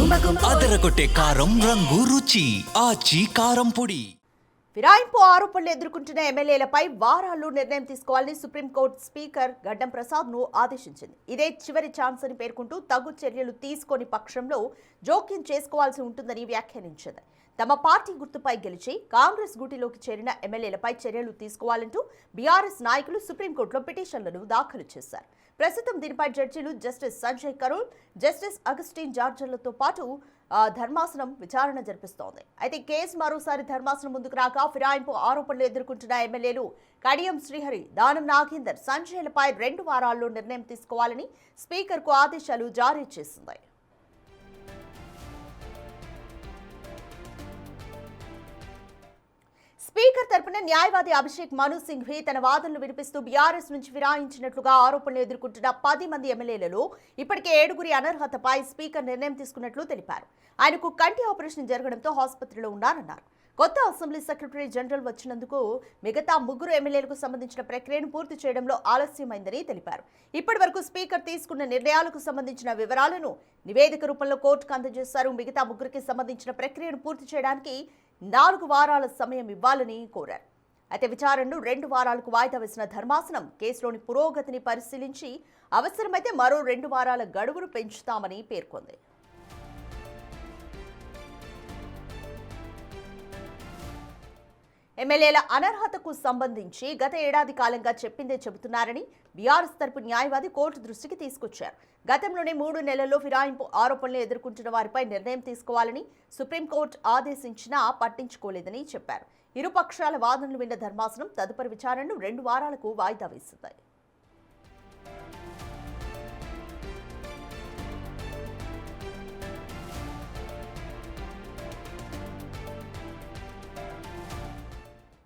అదరగొట్టే కారం రంగు రుచి ఆచి కారం పొడి. ఫిరాయింపు ఆరోపణలు ఎదుర్కొంటున్న ఎమ్మెల్యేలపై వారాల్లో నిర్ణయం తీసుకోవాలని సుప్రీంకోర్టు స్పీకర్ గడ్డం ప్రసాద్ను ఆదేశించింది. ఇదే చివరి ఛాన్స్ అని పేర్కొంటూ తగు చర్యలు తీసుకోని పక్షంలో జోక్యం చేసుకోవాల్సి ఉంటుందని వ్యాఖ్యానించింది. తమ పార్టీ గుర్తుపై గెలిచి కాంగ్రెస్ గూటిలోకి చేరిన ఎమ్మెల్యేలపై చర్యలు తీసుకోవాలంటూ బీఆర్ఎస్ నాయకులు సుప్రీంకోర్టులో పిటిషన్లను దాఖలు చేశారు. ప్రస్తుతం దీనిపై జడ్జీలు justice Sanjay Karol, justice Augustine జార్జర్లతో పాటు ధర్మాసనం విచారణ జరిపిస్తోంది. అయితే కేసు మరోసారి ధర్మాసనం ముందుకు రాక ఫిరాయింపు ఆరోపణలు ఎదుర్కొంటున్న ఎమ్మెల్యేలు కడియం శ్రీహరి, దానం నాగేందర్, సంజయ్లపై 2 వారాల్లో నిర్ణయం తీసుకోవాలని స్పీకర్కు ఆదేశాలు జారీ చేసింది. స్పీకర్ తరపున న్యాయవాది అభిషేక్ మను సింఘ్వి తన వాదనలు వినిపిస్తూ బీఆర్ఎస్ నుంచి ఫిరాయించినట్లుగా ఆరోపణలు ఎదుర్కొంటున్న 10 మంది ఎమ్మెల్యేలలో ఇప్పటికే 7గురి అనర్హతపై స్పీకర్ నిర్ణయం తీసుకున్నట్లు తెలిపారు. ఆయనకు కంటి ఆపరేషన్ జరగడంతో ఆసుపత్రిలో ఉన్నారన్నారు. కొత్త అసెంబ్లీ సెక్రటరీ జనరల్ వచ్చినందుకు మిగతా 3 ఎమ్మెల్యేలకు సంబంధించిన ప్రక్రియను పూర్తి చేయడంలో ఆలస్యమైందని తెలిపారు. ఇప్పటి వరకు స్పీకర్ తీసుకున్న నిర్ణయాలకు సంబంధించిన వివరాలను నివేదిక రూపంలో కోర్టుకు అందజేశారు. మిగతా 3కి సంబంధించిన ప్రక్రియను పూర్తి చేయడానికి 4 వారాల సమయం ఇవ్వాలని కోరారు. అయితే విచారణను 2 వారాలకు వాయిదా వేసిన ధర్మాసనం కేసులోని పురోగతిని పరిశీలించి అవసరమైతే మరో 2 వారాల గడువును పెంచుతామని పేర్కొంది. ఎమ్మెల్యేల అనర్హతకు సంబంధించి గత ఏడాది కాలంగా చెప్పిందే చెబుతున్నారని బీఆర్ఎస్ తరపు న్యాయవాది కోర్టు దృష్టికి తీసుకొచ్చారు. గతంలోనే 3 నెలల్లో ఫిరాయింపు ఆరోపణలు ఎదుర్కొంటున్న వారిపై నిర్ణయం తీసుకోవాలని సుప్రీంకోర్టు ఆదేశించినా పట్టించుకోలేదని చెప్పారు. ఇరు పక్షాల వాదనలు విన్న ధర్మాసనం తదుపరి విచారణను 2 వారాలకు వాయిదా వేసింది.